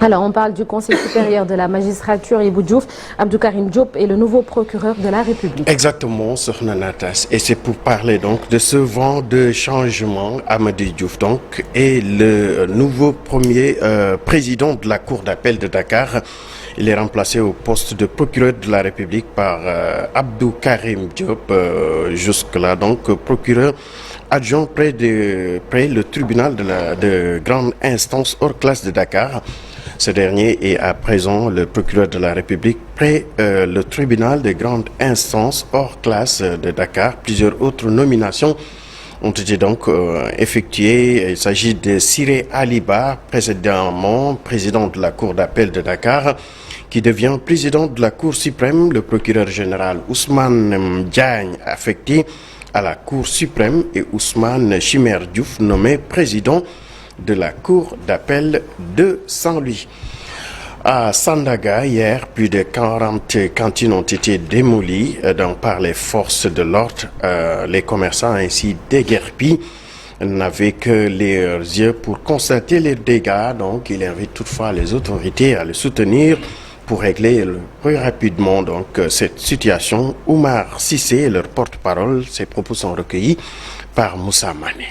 Alors, on parle du Conseil supérieur de la magistrature, Ibou Diouf. Abdou Karim Diop est le nouveau procureur de la République. Exactement, Sokhna Natas. Et c'est pour parler donc de ce vent de changement. Amadou Diouf donc est le nouveau premier président de la Cour d'appel de Dakar. Il est remplacé au poste de procureur de la République par Abdou Karim Diop, jusque-là donc procureur adjoint près le tribunal de grande instance hors classe de Dakar. Ce dernier est à présent le procureur de la République près le tribunal de grande instance hors classe de Dakar. Plusieurs autres nominations ont été donc effectuées. Il s'agit de Siré Aliba, précédemment président de la Cour d'appel de Dakar, qui devient président de la Cour suprême. Le procureur général Ousmane Diagne, affecté à la Cour suprême, et Ousmane Chimer Diouf, nommé président de la Cour d'appel de Saint-Louis. À Sandaga, hier, plus de 40 cantines ont été démolies par les forces de l'ordre. Les commerçants ainsi déguerpis n'avaient que leurs yeux pour constater les dégâts. Donc, il invite toutefois les autorités à les soutenir pour régler le plus rapidement cette situation. Oumar Sissé, leur porte-parole, ses propos sont recueillis par Moussa Mané.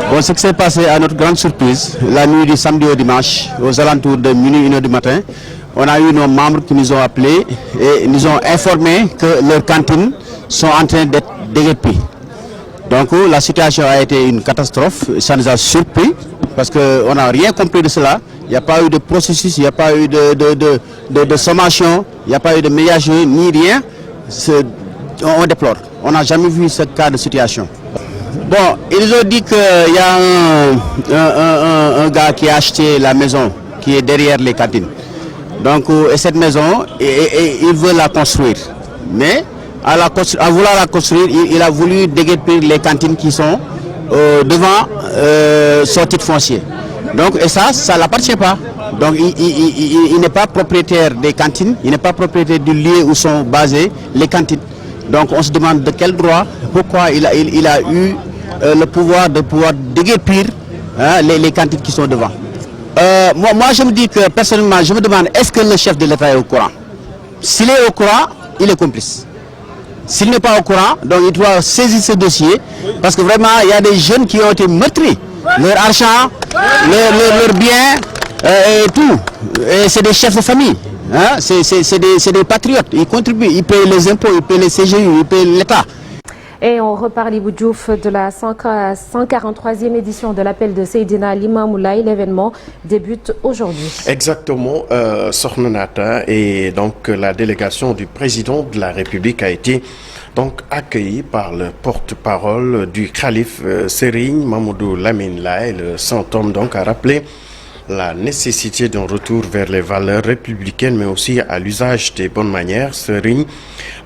Bon, ce qui s'est passé à notre grande surprise, la nuit du samedi au dimanche, aux alentours de minuit, 1h du matin, on a eu nos membres qui nous ont appelés et nous ont informé que leurs cantines sont en train d'être déguerpies. Donc la situation a été une catastrophe, ça nous a surpris parce qu'on n'a rien compris de cela. Il n'y a pas eu de processus, il n'y a pas eu de sommation, il n'y a pas eu de médiation, ni rien. On déplore. On n'a jamais vu ce cas de situation. Bon, ils ont dit qu'il y a un gars qui a acheté la maison qui est derrière les cantines. Donc, et cette maison, il veut la construire. Mais, à vouloir la construire, il a voulu déguerpir les cantines qui sont devant son titre foncier. Donc, et ça ne l'appartient pas. Donc, il n'est pas propriétaire des cantines, il n'est pas propriétaire du lieu où sont basées les cantines. Donc, on se demande de quel droit, pourquoi il a eu le pouvoir de pouvoir déguerpir les cantines qui sont devant. Moi, je me dis que personnellement, je me demande est-ce que le chef de l'État est au courant? S'il est au courant, il est complice. S'il n'est pas au courant, donc il doit saisir ce dossier parce que vraiment, il y a des jeunes qui ont été meurtris. Leur argent, leur bien et tout. Et c'est des chefs de famille. Hein? C'est des patriotes. Ils contribuent, ils payent les impôts, ils payent les CGU, ils payent l'État. Et on reparle, Ibou Diouf, de la 143e édition de l'appel de Seydina Limamoulaye. L'événement débute aujourd'hui. Exactement, Sornonata, et donc la délégation du président de la République a été donc accueillie par le porte-parole du calife Serigne Mamadou Lamine Laye. Le saint homme donc a rappelé la nécessité d'un retour vers les valeurs républicaines, mais aussi à l'usage des bonnes manières. Serigne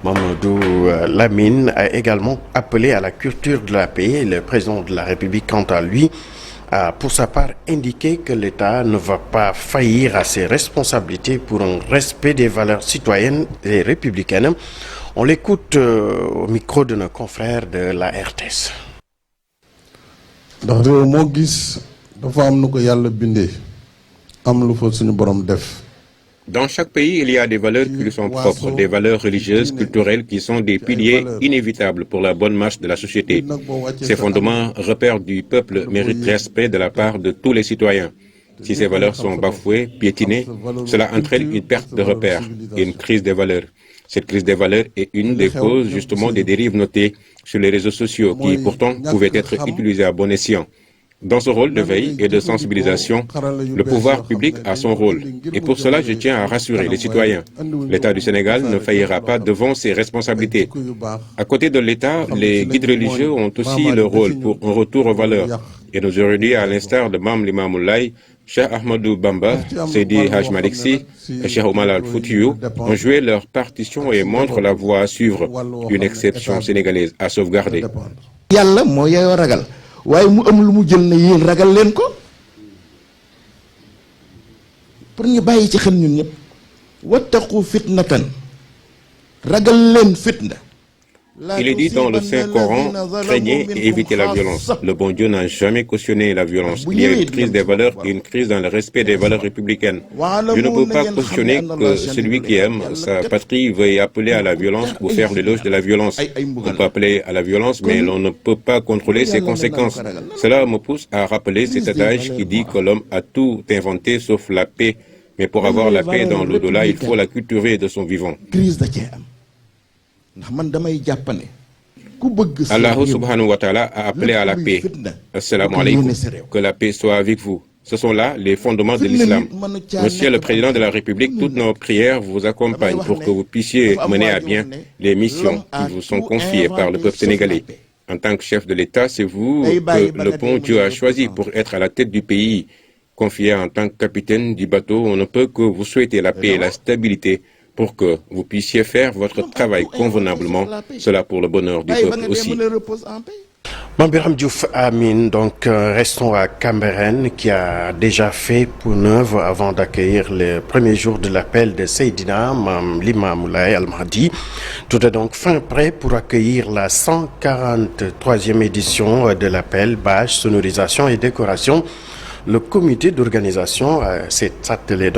Mamadou Lamine a également appelé à la culture de la paix. Le président de la République, quant à lui, a pour sa part indiqué que l'État ne va pas faillir à ses responsabilités pour un respect des valeurs citoyennes et républicaines. On l'écoute au micro de nos confrères de la RTS. Dans chaque pays, il y a des valeurs qui lui sont propres, des valeurs religieuses, culturelles qui sont des piliers inévitables pour la bonne marche de la société. Ces fondements, repères du peuple, méritent respect de la part de tous les citoyens. Si ces valeurs sont bafouées, piétinées, cela entraîne une perte de repères et une crise des valeurs. Cette crise des valeurs est une des causes justement des dérives notées sur les réseaux sociaux qui pourtant pouvaient être utilisés à bon escient. Dans ce rôle de veille et de sensibilisation, le pouvoir public a son rôle. Et pour cela, je tiens à rassurer les citoyens. L'État du Sénégal ne faillira pas devant ses responsabilités. À côté de l'État, les guides religieux ont aussi le rôle pour un retour aux valeurs. Et nos érudits, à l'instar de Mame Limamoulaye, Cheikh Ahmadou Bamba, Seydi Hadj Malick Sy et Cheikh Oumar Al Foutiyou ont joué leur partition et montrent la voie à suivre. Une exception sénégalaise à sauvegarder. waaye mu am lu mu jël ne yéen ragal leen ko pour ñu bàyyi ci xel ñun ñëpp wattaqu fitnatan ragal leen fitna Il est dit dans le Saint-Coran, craignez et évitez la violence. Le bon Dieu n'a jamais cautionné la violence. Il y a une crise des valeurs et une crise dans le respect des valeurs républicaines. Je ne peux pas cautionner que celui qui aime sa patrie veuille appeler à la violence ou faire l'éloge de la violence. On peut appeler à la violence, mais l'on ne peut pas contrôler ses conséquences. Cela me pousse à rappeler cet adage qui dit que l'homme a tout inventé sauf la paix. Mais pour avoir la paix dans l'au-delà, il faut la cultiver de son vivant. Allah subhanahu wa ta'ala a appelé à la paix. Assalamu alaikum. Que la paix soit avec vous. Ce sont là les fondements de l'islam. Monsieur le Président de la République, toutes nos prières vous accompagnent pour que vous puissiez mener à bien les missions qui vous sont confiées par le peuple sénégalais. En tant que chef de l'État, c'est vous que le bon Dieu a choisi pour être à la tête du pays. Confié en tant que capitaine du bateau, on ne peut que vous souhaiter la paix et la stabilité pour que vous puissiez faire votre travail convenablement, cela pour le bonheur du peuple aussi. Mame Diouf Amine, donc restons à Cambérène qui a déjà fait pour neuve avant d'accueillir le premier jour de l'appel de Seydina Limamou Laye Al Mahdi. Tout est donc fin prêt pour accueillir la 143e édition de l'appel, bâche, sonorisation et décoration. Le comité d'organisation s'est attelé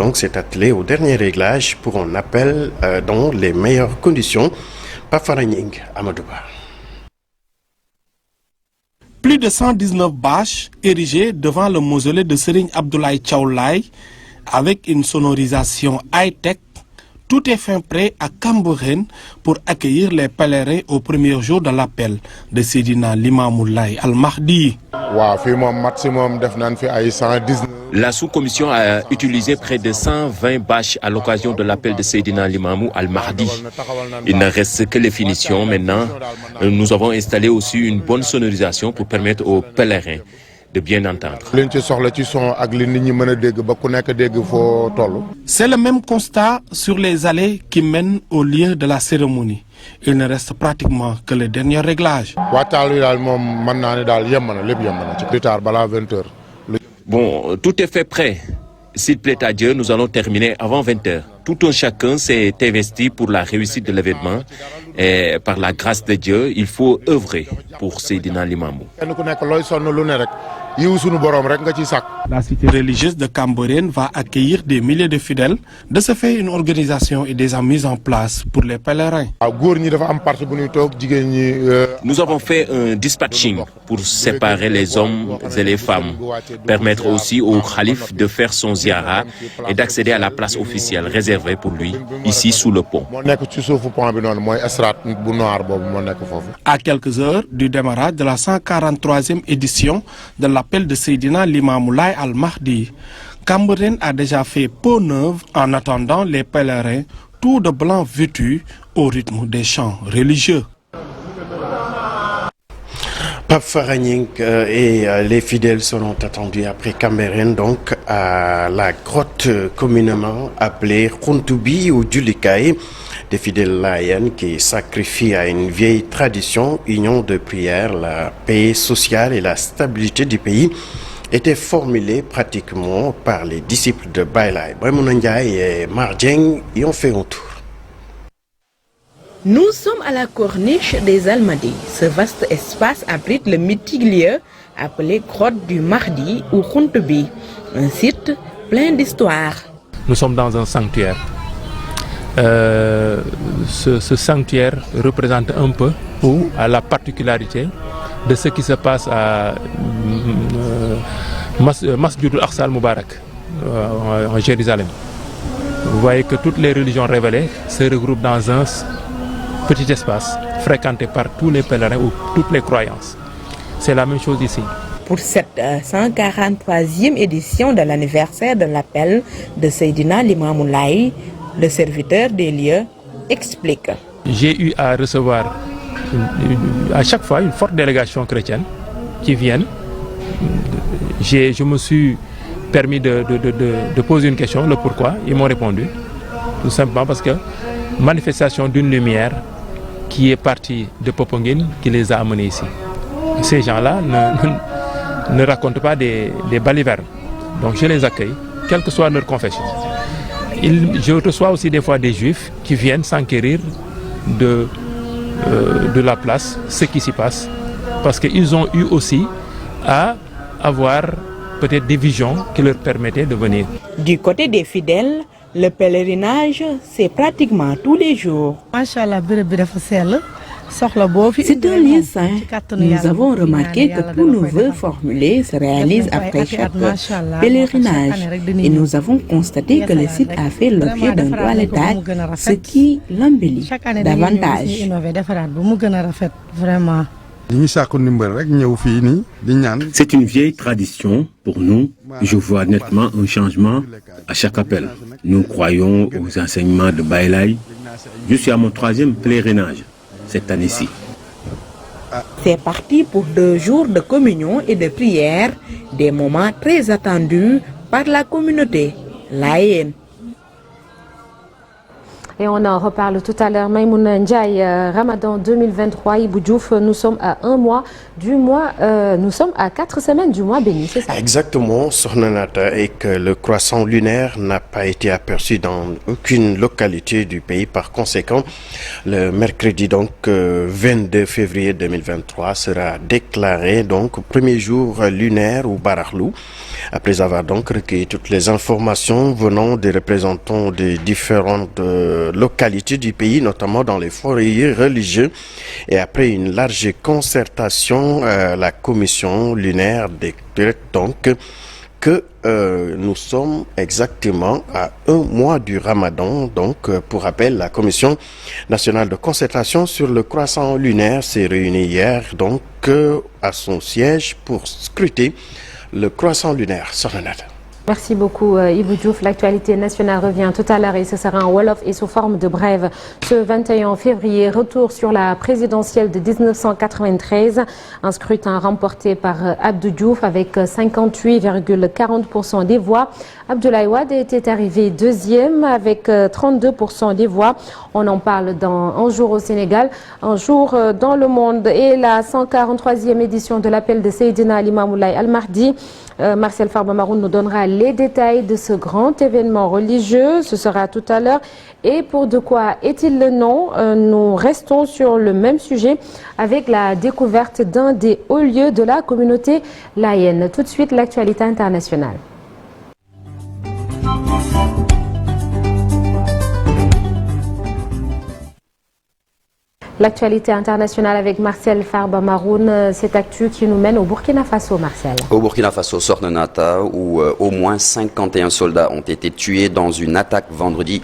au dernier réglage pour un appel dans les meilleures conditions. Pafaranying Amadouba. Plus de 119 bâches érigées devant le mausolée de Serigne Abdoulaye Thiaw Laye avec une sonorisation high-tech. Tout est fin prêt à Cambérène pour accueillir les pèlerins au premier jour de l'appel de Seydina Limamou Laye Al Mahdi. La sous-commission a utilisé près de 120 bâches à l'occasion de l'appel de Seydina Limamou Al Mahdi. Il ne reste que les finitions maintenant. Nous avons installé aussi une bonne sonorisation pour permettre aux pèlerins de bien entendre. C'est le même constat sur les allées qui mènent au lieu de la cérémonie. Il ne reste pratiquement que le dernier réglage. Bon, tout est fait prêt. S'il plaît à Dieu, nous allons terminer avant 20h. Tout un chacun s'est investi pour la réussite de l'événement. Et par la grâce de Dieu, il faut œuvrer pour Seydina Limamou. La cité religieuse de Cambérène va accueillir des milliers de fidèles. De ce fait, une organisation est déjà mise en place pour les pèlerins. Nous avons fait un dispatching pour séparer les hommes et les femmes, permettre aussi au calife de faire son ziara et d'accéder à la place officielle réservée pour lui, ici sous le pont. À quelques heures du démarrage de la 143e édition de l'appel de Seydina Limamou Laye Al Mahdi, Cambérène a déjà fait peau neuve en attendant les pèlerins, tout de blanc vêtus au rythme des chants religieux. Pape Faranying et les fidèles seront attendus après Cambérène, donc à la grotte communément appelée Khontoubi ou Djulikaye. Des fidèles laïens qui sacrifient à une vieille tradition, union de prière, la paix sociale et la stabilité du pays étaient formulées pratiquement par les disciples de Baye Laye. Bremouna Ndiaye et Mardjeng y ont fait un tour. Nous sommes à la corniche des Almadies. Ce vaste espace abrite le mythique lieu appelé Grotte du Mahdi ou Khontoubi, un site plein d'histoire. Nous sommes dans un sanctuaire. Ce sanctuaire représente un peu ou à la particularité de ce qui se passe à Masjid al-Aqsa al-Mubarak en Jérusalem. Vous voyez que toutes les religions révélées se regroupent dans un petit espace fréquenté par tous les pèlerins ou toutes les croyances. C'est la même chose ici. Pour cette 143e édition de l'anniversaire de l'appel de Seydina Limamou Laye, le serviteur des lieux explique. J'ai eu à recevoir à chaque fois une forte délégation chrétienne qui viennent. Je me suis permis de poser une question, le pourquoi. Ils m'ont répondu. Tout simplement parce que manifestation d'une lumière qui est partie de Popenguine qui les a amenés ici. Ces gens-là ne racontent pas des balivernes. Donc je les accueille, quelle que soit leur confession. Je reçois aussi des fois des juifs qui viennent s'enquérir de de la place ce qui s'y passe, parce qu'ils ont eu aussi à avoir peut-être des visions qui leur permettaient de venir. Du côté des fidèles, le pèlerinage, c'est pratiquement tous les jours. C'est un lieu saint. Nous avons remarqué que tous nos vœux formulés se réalisent après chaque pèlerinage. Et nous avons constaté que le site a fait l'objet d'un toilettage, ce qui l'embellit davantage. C'est une vieille tradition pour nous. Je vois nettement un changement à chaque appel. Nous croyons aux enseignements de Baïlaï. Je suis à mon 3e pèlerinage cette année-ci. C'est parti pour 2 jours de communion et de prière, des moments très attendus par la communauté laïenne. Et on en reparle tout à l'heure. Maïmouna Ndiaye, Ramadan 2023, Ibou Diouf, nous sommes à 1 mois du mois, nous sommes à 4 semaines du mois béni, c'est ça? Exactement, Sornanata, et que le croissant lunaire n'a pas été aperçu dans aucune localité du pays. Par conséquent, le mercredi, donc 22 février 2023, sera déclaré donc premier jour lunaire ou Barahlou. Après avoir donc recueilli toutes les informations venant des représentants des différentes localités du pays, notamment dans les foyers religieux, et après une large concertation, la commission lunaire décrète donc que nous sommes exactement à 1 mois du Ramadan. Donc, pour rappel, la commission nationale de concertation sur le croissant lunaire s'est réunie hier donc à son siège pour scruter le croissant lunaire. Sornanata. Merci beaucoup Ibou Diouf. L'actualité nationale revient tout à l'heure et ce sera en Wolof et sous forme de brève. Ce 21 février, retour sur la présidentielle de 1993. Un scrutin remporté par Abdou Diouf avec 58,40% des voix. Abdoulaye Wade était arrivé 2e avec 32% des voix. On en parle dans Un jour au Sénégal, Un jour dans le monde et la 143e édition de l'appel de Seydina Limamou Laye Al Mahdi. Marcel Farba Maroun nous donnera les détails de ce grand événement religieux. Ce sera tout à l'heure. Et pour de quoi est-il le nom? Nous restons sur le même sujet avec la découverte d'un des hauts lieux de la communauté laïenne. Tout de suite, l'actualité internationale. L'actualité internationale avec Marcel Farba Maroun, cette actu qui nous mène au Burkina Faso, Marcel. Au Burkina Faso, Sornanata, où au moins 51 soldats ont été tués dans une attaque vendredi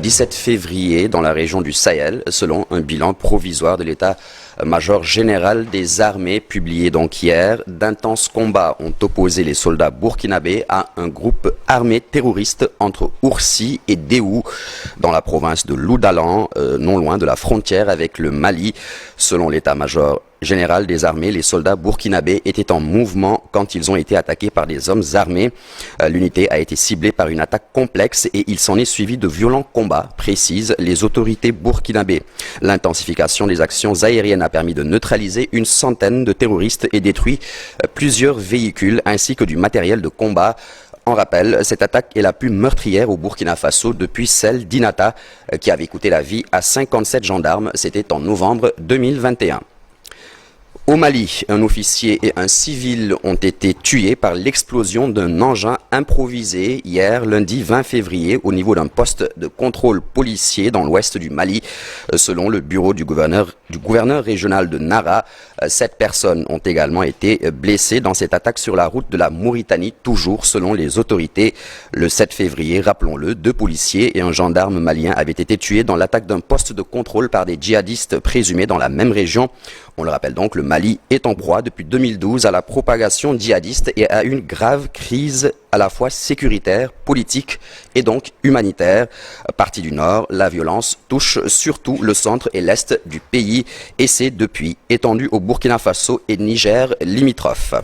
17 février dans la région du Sahel, selon un bilan provisoire de l'état-major général des armées publié donc hier. D'intenses combats ont opposé les soldats burkinabés à un groupe armé terroriste entre Oursi et Déou dans la province de Loudalan, non loin de la frontière avec le Mali. Selon l'état-major général des armées, les soldats burkinabés étaient en mouvement quand ils ont été attaqués par des hommes armés. L'unité a été ciblée par une attaque complexe et il s'en est suivi de violents combats, précisent les autorités burkinabées. L'intensification des actions aériennes a permis de neutraliser une centaine de terroristes et détruit plusieurs véhicules ainsi que du matériel de combat. En rappel, cette attaque est la plus meurtrière au Burkina Faso depuis celle d'Inata qui avait coûté la vie à 57 gendarmes. C'était en novembre 2021. Au Mali, un officier et un civil ont été tués par l'explosion d'un engin improvisé hier, lundi 20 février, au niveau d'un poste de contrôle policier dans l'ouest du Mali. Selon le bureau du gouverneur régional de Nara, 7 personnes ont également été blessées dans cette attaque sur la route de la Mauritanie, toujours selon les autorités. Le 7 février, rappelons-le, 2 policiers et un gendarme malien avaient été tués dans l'attaque d'un poste de contrôle par des djihadistes présumés dans la même région. On le rappelle donc, le Mali est en proie depuis 2012 à la propagation djihadiste et à une grave crise à la fois sécuritaire, politique et donc humanitaire. Partie du Nord, la violence touche surtout le centre et l'est du pays et s'est depuis étendue au Burkina Faso et Niger limitrophes.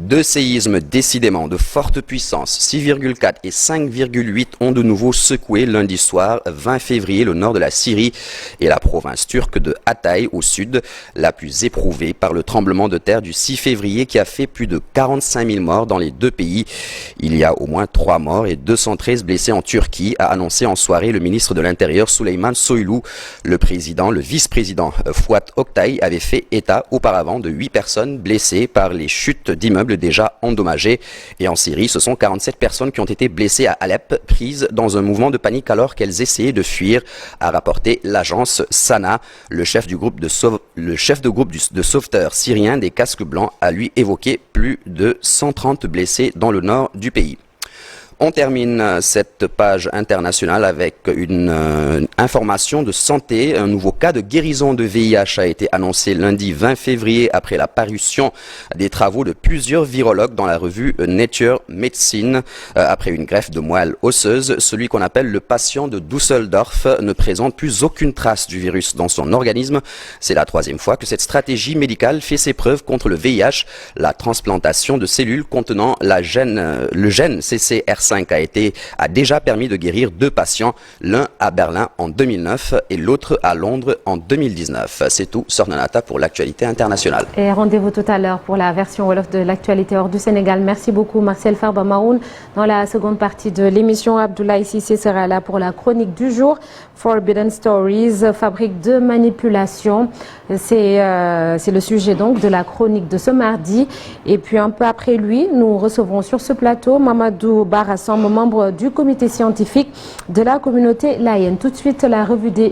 Deux séismes décidément de forte puissance, 6,4 et 5,8 ont de nouveau secoué lundi soir 20 février le nord de la Syrie et la province turque de Hatay au sud, la plus éprouvée par le tremblement de terre du 6 février qui a fait plus de 45 000 morts dans les deux pays. Il y a au moins 3 morts et 213 blessés en Turquie, a annoncé en soirée le ministre de l'Intérieur Süleyman Soylu. Le vice-président Fuat Oktay avait fait état auparavant de 8 personnes blessées par les chutes d'immeubles déjà endommagés. Et en Syrie, ce sont 47 personnes qui ont été blessées à Alep, prises dans un mouvement de panique alors qu'elles essayaient de fuir, a rapporté l'agence Sana. Le chef de groupe de sauveteurs syriens des casques blancs a lui évoqué plus de 130 blessés dans le nord du pays. On termine cette page internationale avec une information de santé. Un nouveau cas de guérison de VIH a été annoncé lundi 20 février après la parution des travaux de plusieurs virologues dans la revue Nature Medicine. Après une greffe de moelle osseuse, celui qu'on appelle le patient de Düsseldorf ne présente plus aucune trace du virus dans son organisme. C'est la 3e fois que cette stratégie médicale fait ses preuves contre le VIH. La transplantation de cellules contenant le gène CCR5 a déjà permis de guérir 2 patients, l'un à Berlin en 2009 et l'autre à Londres en 2019. C'est tout, Sornanata, pour l'actualité internationale. Et rendez-vous tout à l'heure pour la version Wolof de l'actualité hors du Sénégal. Merci beaucoup Marcel Farba Maroun. Dans la seconde partie de l'émission, Abdoulaye Cissé sera là pour la chronique du jour. Forbidden Stories, fabrique de manipulation. C'est le sujet donc de la chronique de ce mardi. Et puis un peu après lui, nous recevrons sur ce plateau Mamadou Barassan, membre du comité scientifique de la communauté Layène. Tout de suite, la revue des